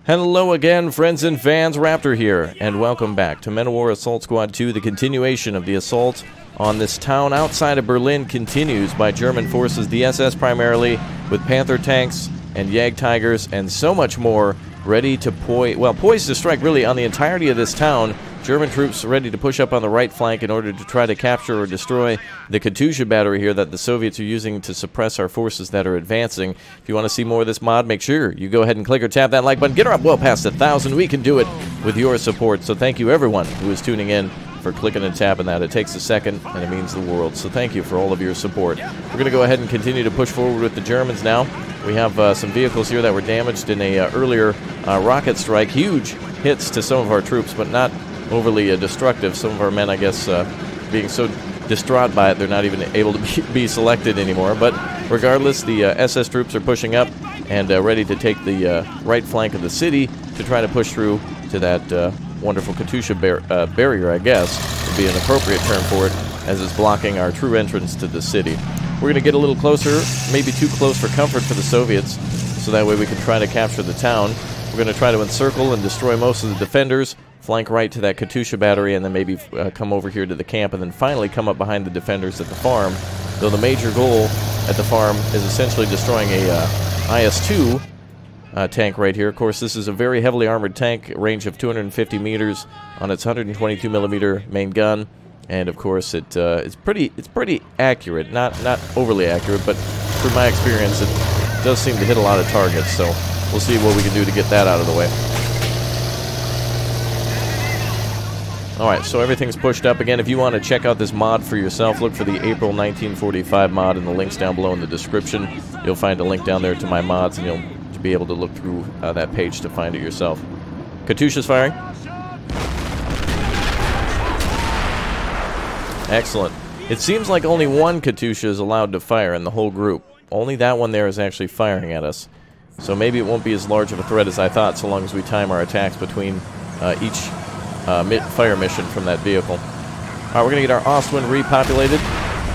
Hello again, friends and fans. Raptor here, and welcome back to Men of War Assault Squad 2. The continuation of the assault on this town outside of Berlin continues by German forces, the SS primarily, with Panther tanks and Jagdtigers and so much more, ready to poised to strike really on the entirety of this town. German troops ready to push up on the right flank in order to try to capture or destroy the Katyusha battery here that the Soviets are using to suppress our forces that are advancing. If you want to see more of this mod, make sure you go ahead and click or tap that like button. Get her up well past 1,000. We can do it with your support. So thank you everyone who is tuning in for clicking and tapping that. It takes a second and it means the world. So thank you for all of your support. We're going to go ahead and continue to push forward with the Germans now. We have some vehicles here that were damaged in a earlier rocket strike. Huge hits to some of our troops, but not overly destructive. Some of our men, I guess, being so distraught by it, they're not even able to be selected anymore. But regardless, the SS troops are pushing up and ready to take the right flank of the city to try to push through to that wonderful Katyusha barrier, I guess, would be an appropriate term for it, as it's blocking our true entrance to the city. We're going to get a little closer, maybe too close for comfort for the Soviets, so that way we can try to capture the town. We're going to try to encircle and destroy most of the defenders, flank right to that Katyusha battery, and then maybe come over here to the camp, and then finally come up behind the defenders at the farm. Though the major goal at the farm is essentially destroying a IS-2 tank right here. Of course, this is a very heavily armored tank, range of 250 meters on its 122 millimeter main gun, and of course it's pretty accurate, not overly accurate, but through my experience it does seem to hit a lot of targets. So we'll see what we can do to get that out of the way. Alright, so everything's pushed up. Again, if you want to check out this mod for yourself, look for the April 1945 mod in the links down below in the description. You'll find a link down there to my mods, and you'll be able to look through that page to find it yourself. Katyusha's firing. Excellent. It seems like only one Katyusha is allowed to fire in the whole group. Only that one there is actually firing at us. So maybe it won't be as large of a threat as I thought, so long as we time our attacks between each fire mission from that vehicle. Alright, we're going to get our Ostwind repopulated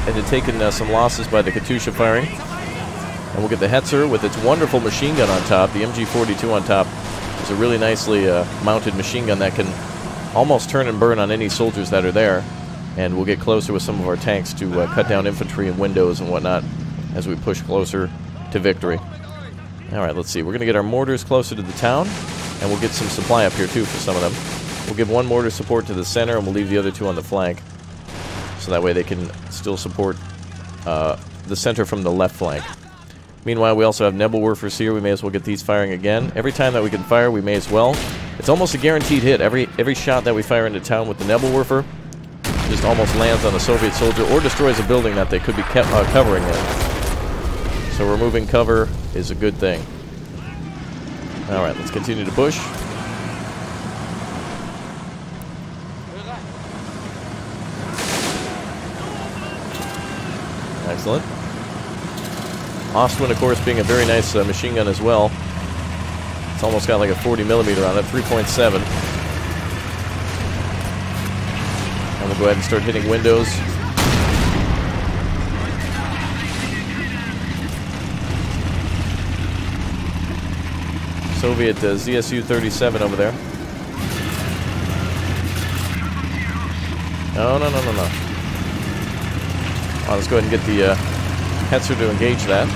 and to taken some losses by the Katyusha firing. And we'll get the Hetzer with its wonderful machine gun on top. The MG42 on top is a really nicely mounted machine gun that can almost turn and burn on any soldiers that are there. And we'll get closer with some of our tanks to cut down infantry and windows and whatnot as we push closer to victory. Alright, let's see. We're going to get our mortars closer to the town, and we'll get some supply up here too for some of them. We'll give one mortar support to the center, and we'll leave the other two on the flank, so that way they can still support the center from the left flank. Meanwhile, we also have Nebelwerfers here. We may as well get these firing again. Every time that we can fire, we may as well. It's almost a guaranteed hit. Every shot that we fire into town with the Nebelwerfer just almost lands on a Soviet soldier or destroys a building that they could be covering in. So removing cover is a good thing. Alright, let's continue to push. Excellent. Ostwind, of course, being a very nice machine gun as well. It's almost got like a 40 millimeter on it, 3.7. And we'll go ahead and start hitting windows. Soviet ZSU-37 over there. No. Oh, let's go ahead and get the Hetzer to engage that.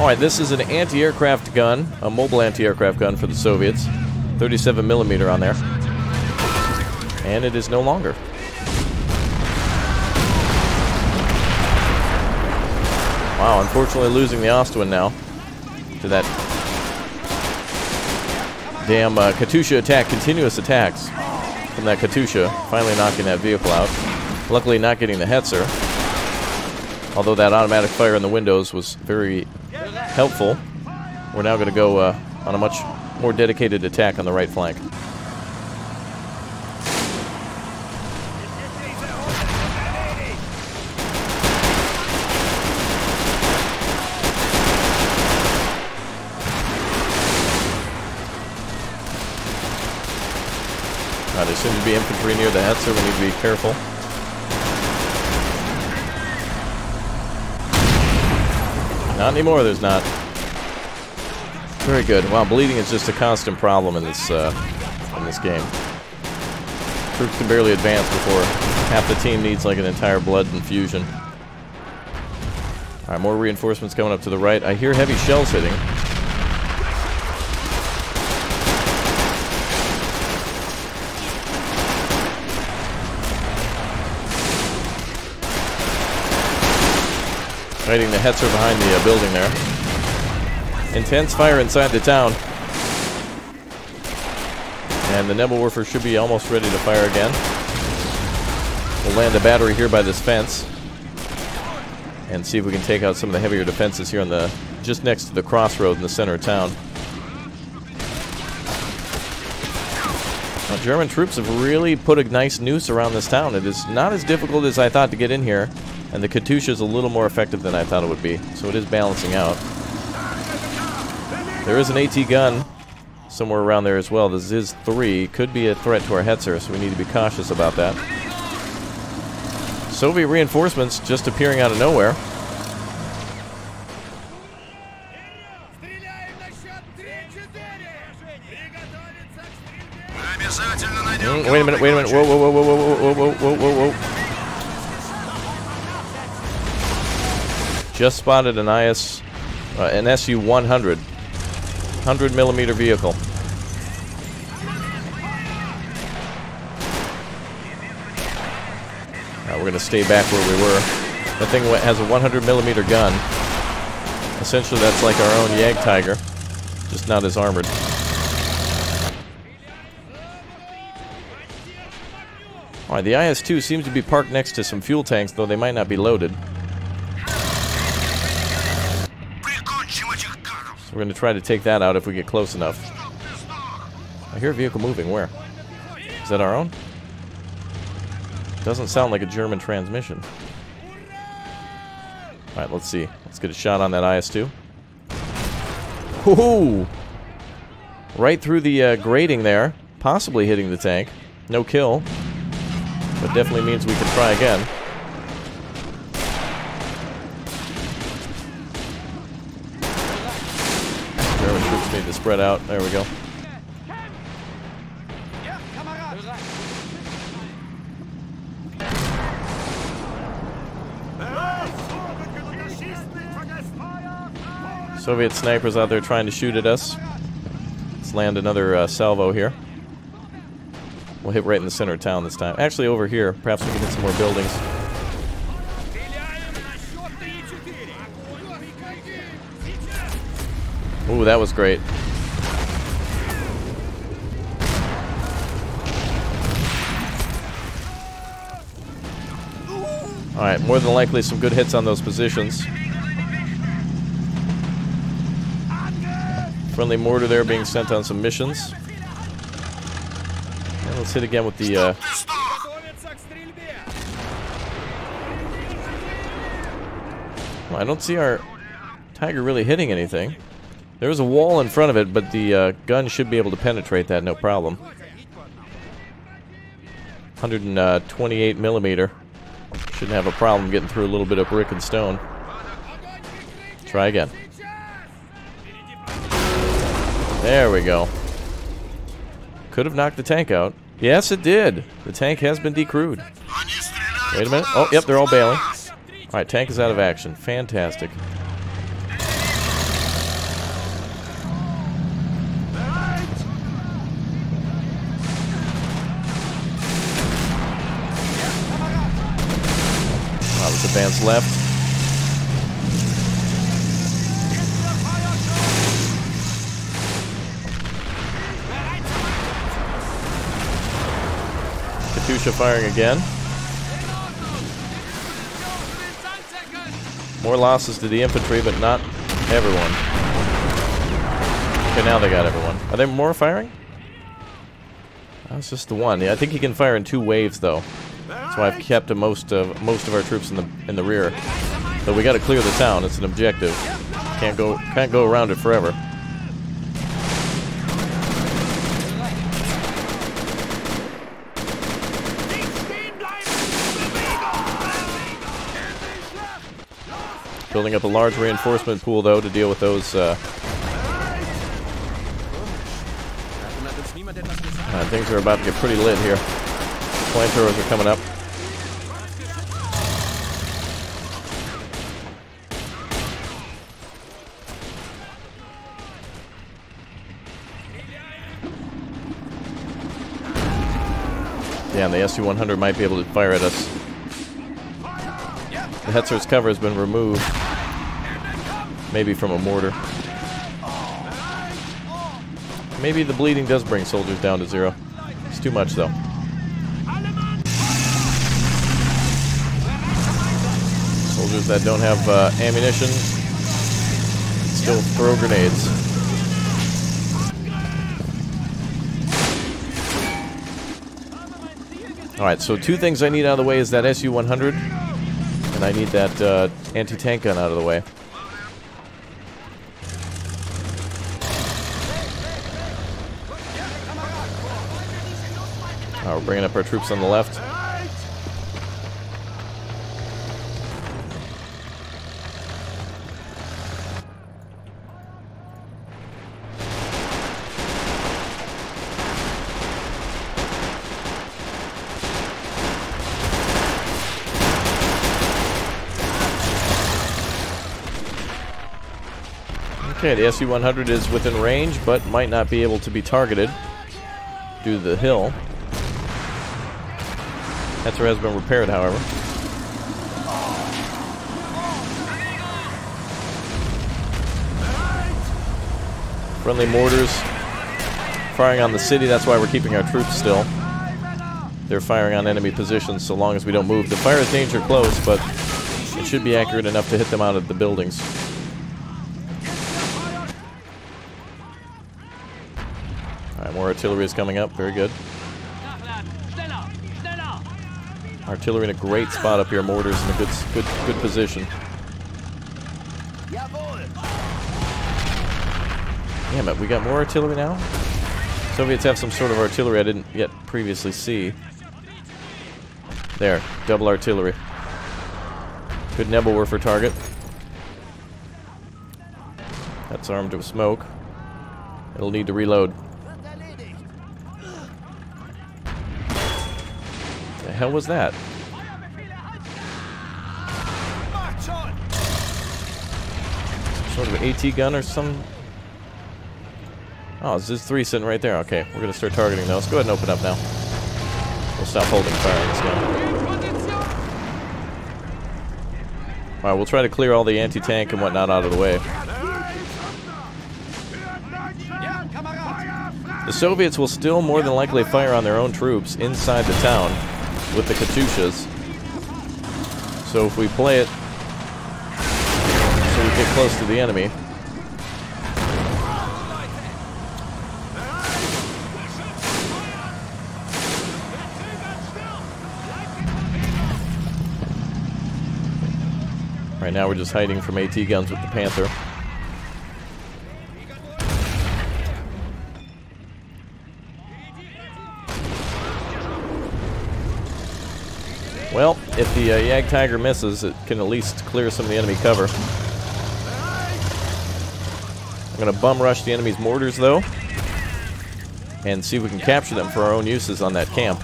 Alright, this is an anti-aircraft gun, a mobile anti-aircraft gun for the Soviets. 37 millimeter on there. And it is no longer. Wow, unfortunately losing the Ostwind now to that damn Katyusha attack, continuous attacks from that Katyusha, finally knocking that vehicle out. Luckily not getting the Hetzer, although that automatic fire in the windows was very helpful. We're now going to go on a much more dedicated attack on the right flank. There seems to be infantry near the Hetzer. We need to be careful. Not anymore, there's not. Very good. Wow, bleeding is just a constant problem in this game. Troops can barely advance before half the team needs like an entire blood infusion. Alright, more reinforcements coming up to the right. I hear heavy shells hitting. Fighting the Hetzer behind the building there. Intense fire inside the town. And the Nebelwerfer should be almost ready to fire again. We'll land a battery here by this fence. And see if we can take out some of the heavier defenses here on the just next to the crossroad in the center of town. Now, German troops have really put a nice noose around this town. It is not as difficult as I thought to get in here. And the Katyusha is a little more effective than I thought it would be. So it is balancing out. There is an AT gun somewhere around there as well. The Ziz-3 could be a threat to our Hetzer, so we need to be cautious about that. Soviet reinforcements just appearing out of nowhere. Wait a minute, wait a minute. Whoa, whoa, whoa, whoa, whoa, whoa, whoa, whoa, whoa. Just spotted an an Su-100. 100mm vehicle. We're going to stay back where we were. That thing has a 100mm gun. Essentially, that's like our own Jagdtiger, just not as armored. Alright, the IS-2 seems to be parked next to some fuel tanks, though they might not be loaded. So we're going to try to take that out if we get close enough. I hear a vehicle moving. Where? Is that our own? Doesn't sound like a German transmission. Alright, let's see. Let's get a shot on that IS-2. Woohoo! Right through the grating there. Possibly hitting the tank. No kill. But definitely means we can try again. German troops need to spread out. There we go. Soviet snipers out there trying to shoot at us. Let's land another salvo here. We'll hit right in the center of town this time. Actually, over here. Perhaps we can hit some more buildings. Ooh, that was great. Alright, more than likely some good hits on those positions. Friendly mortar there being sent on some missions. And let's hit again with the... Well, I don't see our Tiger really hitting anything. There's a wall in front of it, but the gun should be able to penetrate that, no problem. 128mm. Shouldn't have a problem getting through a little bit of brick and stone. Try again. There we go. Could have knocked the tank out. Yes, it did. The tank has been decrewed. Wait a minute. Oh, yep, they're all bailing. Alright, tank is out of action. Fantastic. Wow, let's advance left. Katyusha firing again. More losses to the infantry, but not everyone. Okay, now they got everyone. Are there more firing? That's just the one. Yeah, I think he can fire in 2 waves, though. So I've kept most of our troops in the rear. So we got to clear the town. It's an objective. Can't go around it forever. Building up a large reinforcement pool, though, to deal with those... things are about to get pretty lit here. Flamethrowers are coming up. Yeah, and the SU-100 might be able to fire at us. The Hetzer's cover has been removed. Maybe from a mortar. Maybe the bleeding does bring soldiers down to 0. It's too much, though. Soldiers that don't have ammunition still throw grenades. Alright, so 2 things I need out of the way is that SU-100, and I need that anti-tank gun out of the way. We're bringing up our troops on the left. Okay, the SU-100 is within range, but might not be able to be targeted due to the hill. Hetzer has been repaired, however. Friendly mortars firing on the city. That's why we're keeping our troops still. They're firing on enemy positions so long as we don't move. The fire is danger close, but it should be accurate enough to hit them out of the buildings. Alright, more artillery is coming up. Very good. Artillery in a great spot up here. Mortars in a good position. Damn it, we got more artillery now? Soviets have some sort of artillery I didn't yet previously see. There, double artillery. Good Nebelwerfer target. That's armed with smoke. It'll need to reload. The hell was that? Sort of an AT gun or some... Oh, this is 3 sitting right there. Okay, we're going to start targeting those. Go ahead and open up now. We'll stop holding fire on this gun. Alright, we'll try to clear all the anti-tank and whatnot out of the way. The Soviets will still more than likely fire on their own troops inside the town with the Katyushas. So if we play it so we get close to the enemy, right now we're just hiding from AT guns with the Panther. Well, if the Jagdtiger misses, it can at least clear some of the enemy cover. I'm going to bum rush the enemy's mortars, though, and see if we can capture them for our own uses on that camp.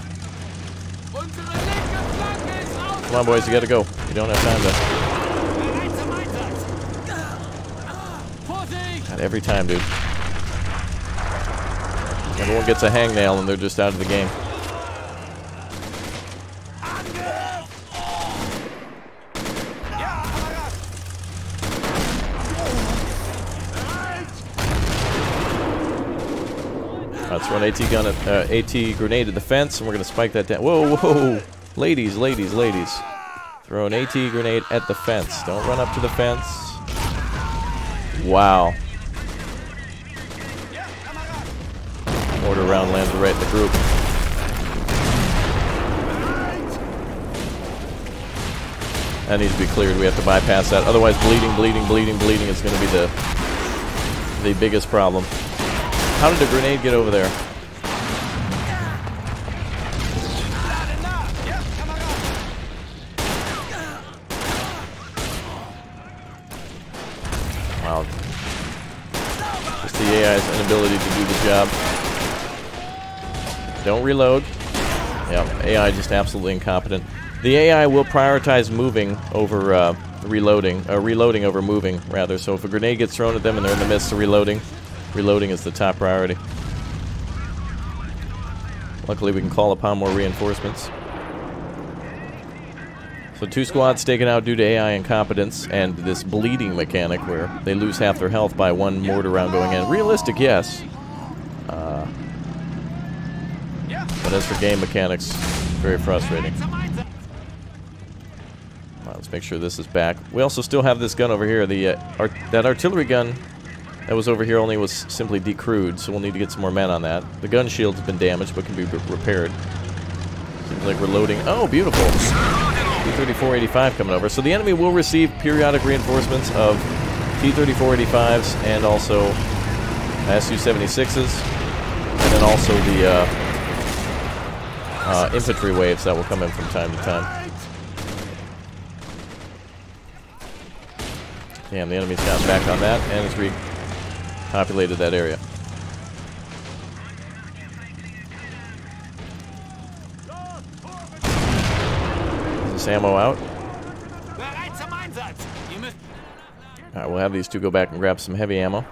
Come on, boys, you got to go. You don't have time to... God, every time, dude. Everyone gets a hangnail and they're just out of the game. Let's run AT gun at AT grenade at the fence, and we're gonna spike that down. Whoa, whoa, ladies, ladies, ladies! Throw an AT grenade at the fence. Don't run up to the fence. Wow. Mortar round landed right in the group. That needs to be cleared. We have to bypass that. Otherwise, bleeding is going to be the biggest problem. How did the grenade get over there? AI's inability to do the job. Don't reload. Yeah, AI just absolutely incompetent. The AI will prioritize moving over reloading over moving, rather. So if a grenade gets thrown at them and they're in the midst of reloading, reloading is the top priority. Luckily, we can call upon more reinforcements. So 2 squads taken out due to AI incompetence and this bleeding mechanic where they lose half their health by 1 mortar round going in. Realistic, yes. But as for game mechanics, very frustrating. Let's make sure this is back. We also still have this gun over here. That artillery gun that was over here only was simply decrewed, so we'll need to get some more men on that. The gun shield's been damaged, but can be repaired. Seems like we're loading. Oh, beautiful. T-34-85 coming over. So the enemy will receive periodic reinforcements of T-34-85s and also Su-76s, and then also the infantry waves that will come in from time to time. Damn, the enemy's gotten back on that and has repopulated that area. Is this ammo out? Alright, we'll have these 2 go back and grab some heavy ammo.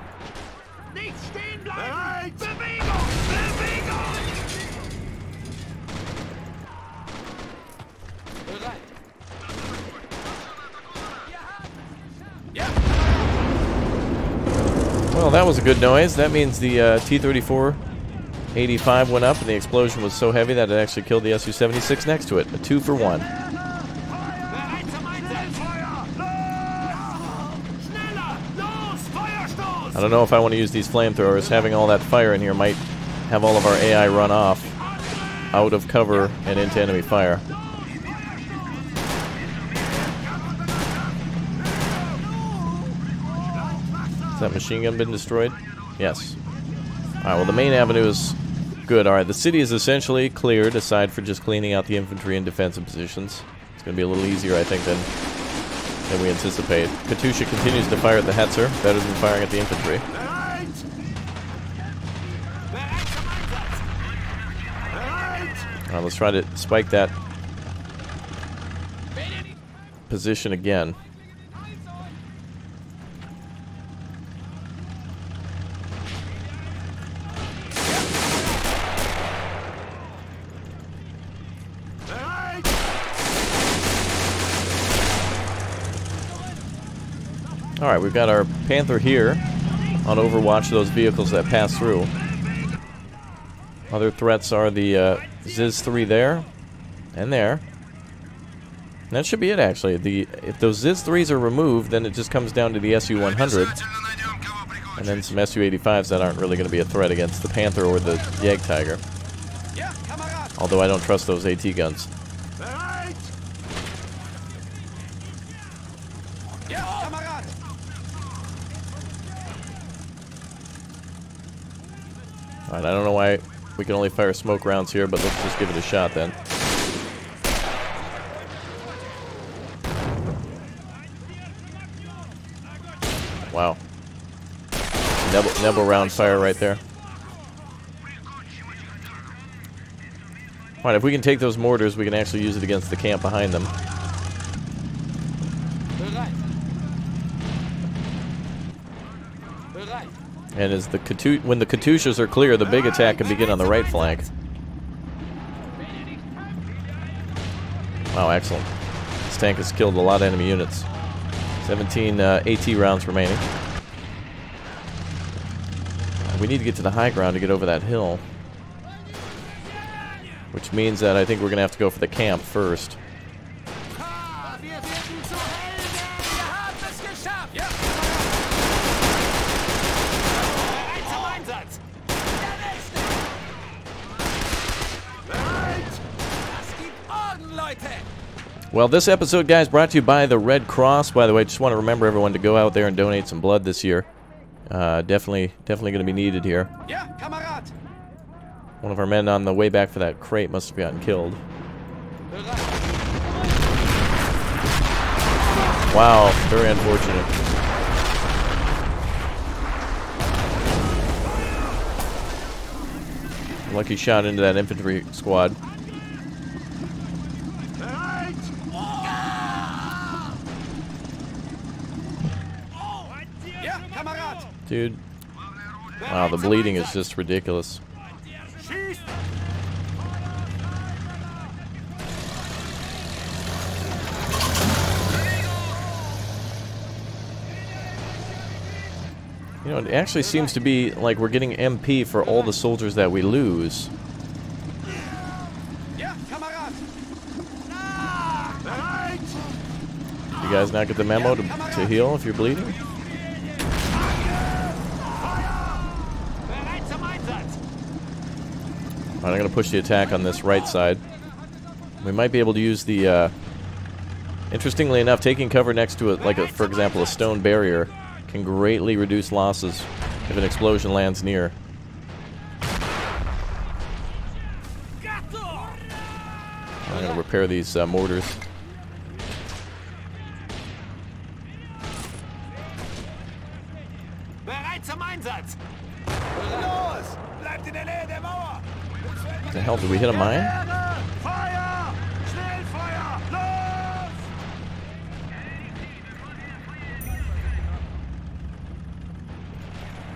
Well, that was a good noise. That means the T-34-85 went up, and the explosion was so heavy that it actually killed the Su-76 next to it. A 2 for 1. I don't know if I want to use these flamethrowers. Having all that fire in here might have all of our AI run off out of cover and into enemy fire. Has that machine gun been destroyed? Yes. Alright, well the main avenue is good. Alright, the city is essentially cleared, aside for just cleaning out the infantry and defensive positions. It's going to be a little easier, I think, than we anticipate. Katusha continues to fire at the Hetzer, better than firing at the infantry. Alright, let's try to spike that position again. Alright, we've got our Panther here on overwatch, those vehicles that pass through. Other threats are the Ziz-3 there, and there. And that should be it, actually. If those Ziz-3s are removed, then it just comes down to the Su-100. And then some Su-85s that aren't really going to be a threat against the Panther or the Jagdtiger. Although I don't trust those AT guns. Alright, I don't know why we can only fire smoke rounds here, but let's just give it a shot then. Wow. Nebel round fire right there. Alright, if we can take those mortars, we can actually use it against the camp behind them. And as when the Katyushas are clear, the big attack can begin on the right flank. Wow, excellent. This tank has killed a lot of enemy units. 17 AT rounds remaining. We need to get to the high ground to get over that hill. Which means that I think we're going to have to go for the camp first. Well, this episode, guys, brought to you by the Red Cross. By the way, just want to remember everyone to go out there and donate some blood this year. Definitely going to be needed here. One of our men on the way back for that crate must have gotten killed. Wow, very unfortunate. Lucky shot into that infantry squad. Dude. Wow, the bleeding is just ridiculous. You know, it actually seems to be like we're getting MP for all the soldiers that we lose. You guys not get the memo to heal if you're bleeding? Alright, I'm going to push the attack on this right side. We might be able to use the, interestingly enough, taking cover next to it, like, for example, a stone barrier, can greatly reduce losses if an explosion lands near. I'm going to repair these mortars. The hell, did we hit a mine?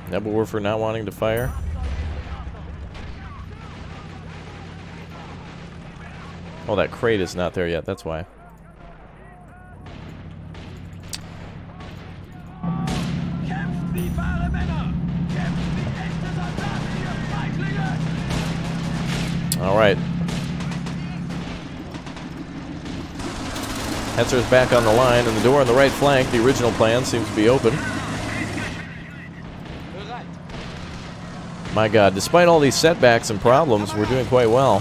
Nebelwerfer not wanting to fire. Oh, that crate is not there yet, that's why. Alright. Hetzer's back on the line, and the door on the right flank, the original plan, seems to be open. My god, despite all these setbacks and problems, we're doing quite well.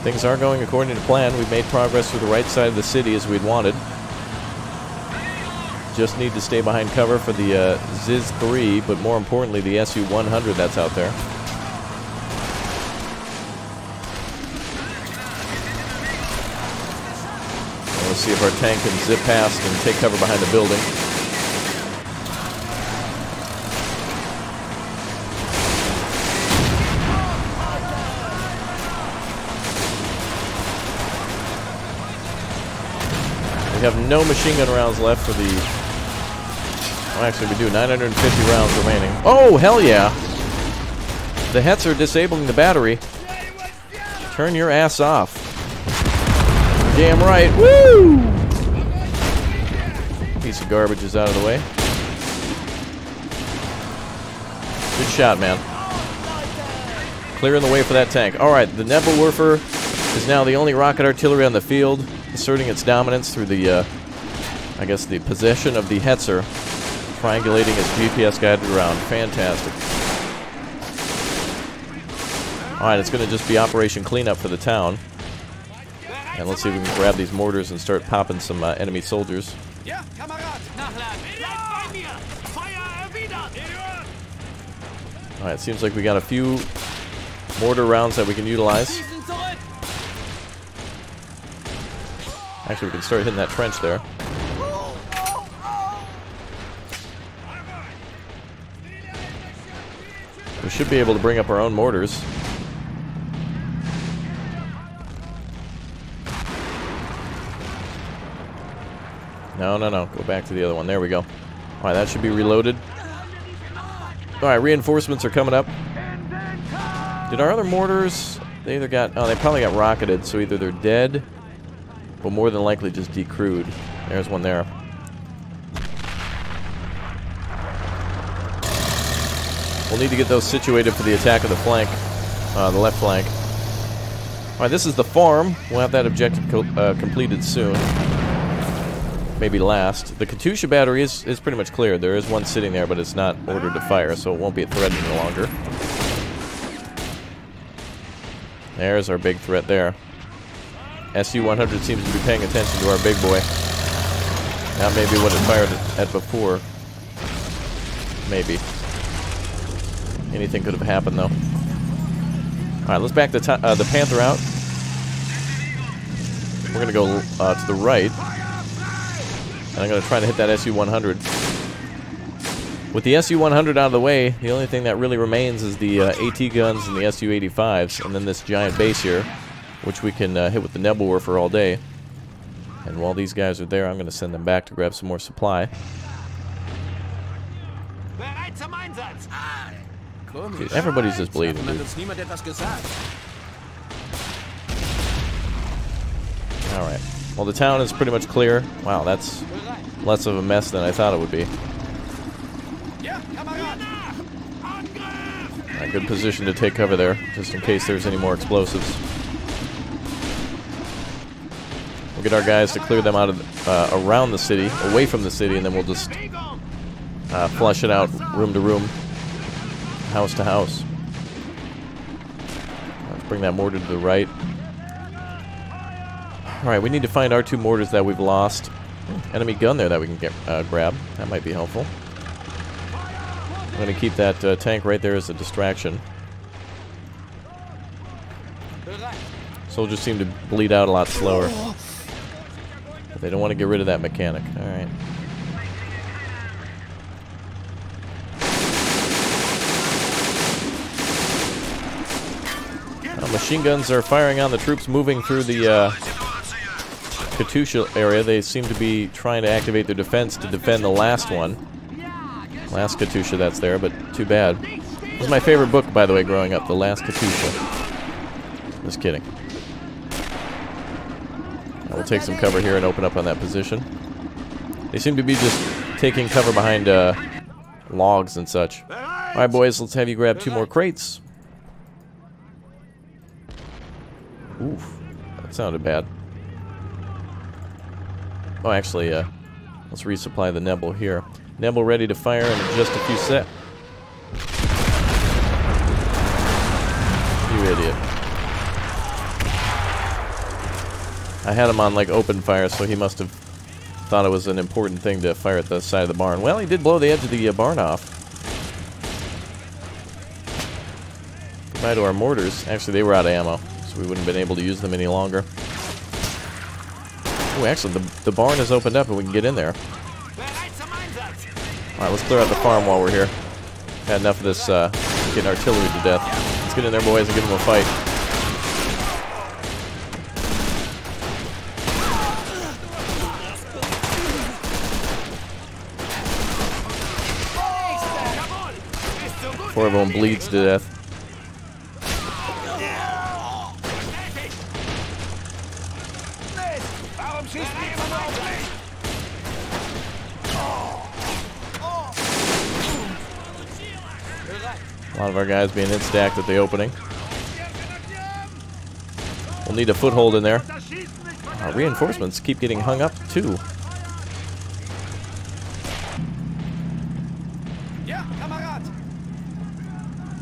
Things are going according to plan. We've made progress through the right side of the city as we'd wanted. Just need to stay behind cover for the ZiS-3, but more importantly, the Su-100 that's out there. Let's see if our tank can zip past and take cover behind the building. We have no machine gun rounds left for the... Oh, actually, we do. 950 rounds remaining. Oh, hell yeah! The Hetzer disabling the battery. Turn your ass off. Damn right. Woo! Piece of garbage is out of the way. Good shot, man. Clearing the way for that tank. Alright, the Nebelwerfer is now the only rocket artillery on the field, asserting its dominance through the, I guess, the possession of the Hetzer, triangulating its GPS-guided round. Fantastic. Alright, it's going to just be Operation Cleanup for the town. And let's see if we can grab these mortars and start popping some enemy soldiers. Alright, it seems like we got a few mortar rounds that we can utilize. Actually, we can start hitting that trench there. We should be able to bring up our own mortars. No, no, no. Go back to the other one. There we go. Alright, that should be reloaded. Alright, reinforcements are coming up. Did our other mortars... They either got... Oh, they probably got rocketed, so either they're dead, but more than likely just decrewed. There's one there. We'll need to get those situated for the attack of the flank. The left flank. Alright, this is the farm. We'll have that objective completed soon. Maybe last. The Katusha battery is pretty much cleared. There is one sitting there, but it's not ordered to fire, so it won't be a threat any longer. There's our big threat there. Su-100 seems to be paying attention to our big boy. Not maybe what it fired at before. Maybe. Anything could have happened, though. Alright, let's back the Panther out. We're going to go to the right. And I'm going to try to hit that Su-100. With the Su-100 out of the way, the only thing that really remains is the AT guns and the Su-85s, and then this giant base here, which we can hit with the Nebelwerfer all day. And while these guys are there, I'm going to send them back to grab some more supply. Dude, everybody's just bleeding, dude. Alright. Well, the town is pretty much clear. Wow, that's less of a mess than I thought it would be. A good position to take cover there, just in case there's any more explosives. We'll get our guys to clear them out of around the city, away from the city, and then we'll just flush it out room to room, house to house. Let's bring that mortar to the right. Alright, we need to find our 2 mortars that we've lost. Enemy gun there that we can get grab. That might be helpful. I'm going to keep that tank right there as a distraction. Soldiers seem to bleed out a lot slower. But they don't want to get rid of that mechanic. Alright. Machine guns are firing on the troops moving through the Katusha area. They seem to be trying to activate their defense to defend the last one. Last Katusha that's there, but too bad. This is my favorite book, by the way, growing up, The Last Katusha. Just kidding. I will take some cover here and open up on that position. They seem to be just taking cover behind logs and such. Alright, boys, let's have you grab 2 more crates. Oof, that sounded bad. Oh, actually, let's resupply the Nebel here. Nebel ready to fire in just a few sec. You idiot. I had him on, like, open fire, so he must have thought it was an important thing to fire at the side of the barn. Well, he did blow the edge of the barn off. Goodbye to our mortars. Actually, they were out of ammo, so we wouldn't have been able to use them any longer. Oh, actually, the barn is opened up and we can get in there. Alright, let's clear out the farm while we're here. Had enough of this getting artillery to death. Let's get in there, boys, and give them a fight. Before everyone bleeds to death. A lot of our guys being hit-stacked at the opening. We'll need a foothold in there. Our reinforcements keep getting hung up, too.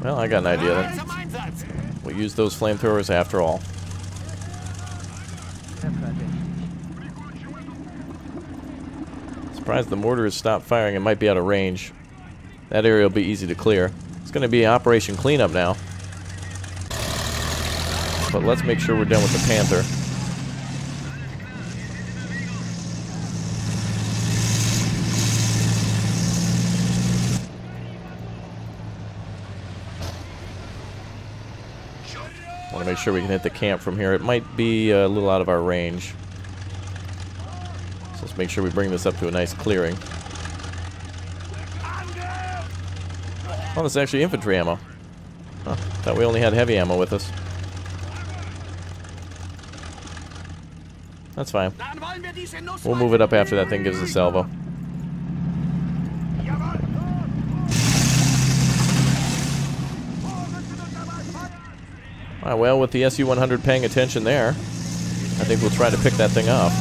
Well, I got an idea then. We'll use those flamethrowers after all. Surprised the mortar has stopped firing. It might be out of range. That area will be easy to clear. It's going to be Operation Cleanup now. But let's make sure we're done with the Panther. Want to make sure we can hit the camp from here. It might be a little out of our range. So let's make sure we bring this up to a nice clearing. Oh, this is actually infantry ammo. Huh, thought we only had heavy ammo with us. That's fine. We'll move it up after that thing gives a salvo. Alright, well, with the Su-100 paying attention there, I think we'll try to pick that thing off.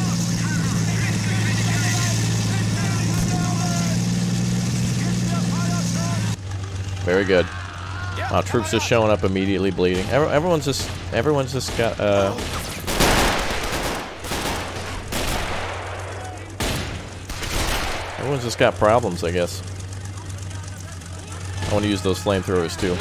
Very good. Wow, troops just showing up immediately bleeding. Everyone's just got everyone's just got problems, I guess. I want to use those flamethrowers too.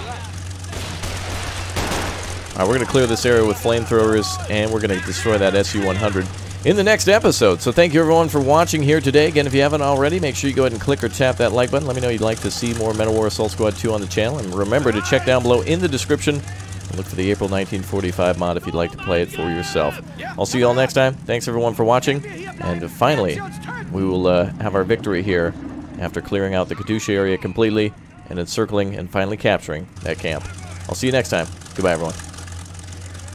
Alright, we're going to clear this area with flamethrowers, and we're going to destroy that Su-100. in the next episode. So thank you everyone for watching here today. Again, if you haven't already, make sure you go ahead and click or tap that like button. Let me know you'd like to see more Men of War Assault Squad 2 on the channel. And remember to check down below in the description and look for the April 1945 mod if you'd like to play it for yourself. I'll see you all next time. Thanks everyone for watching. And finally, we will have our victory here after clearing out the Katusha area completely and encircling and finally capturing that camp. I'll see you next time. Goodbye, everyone.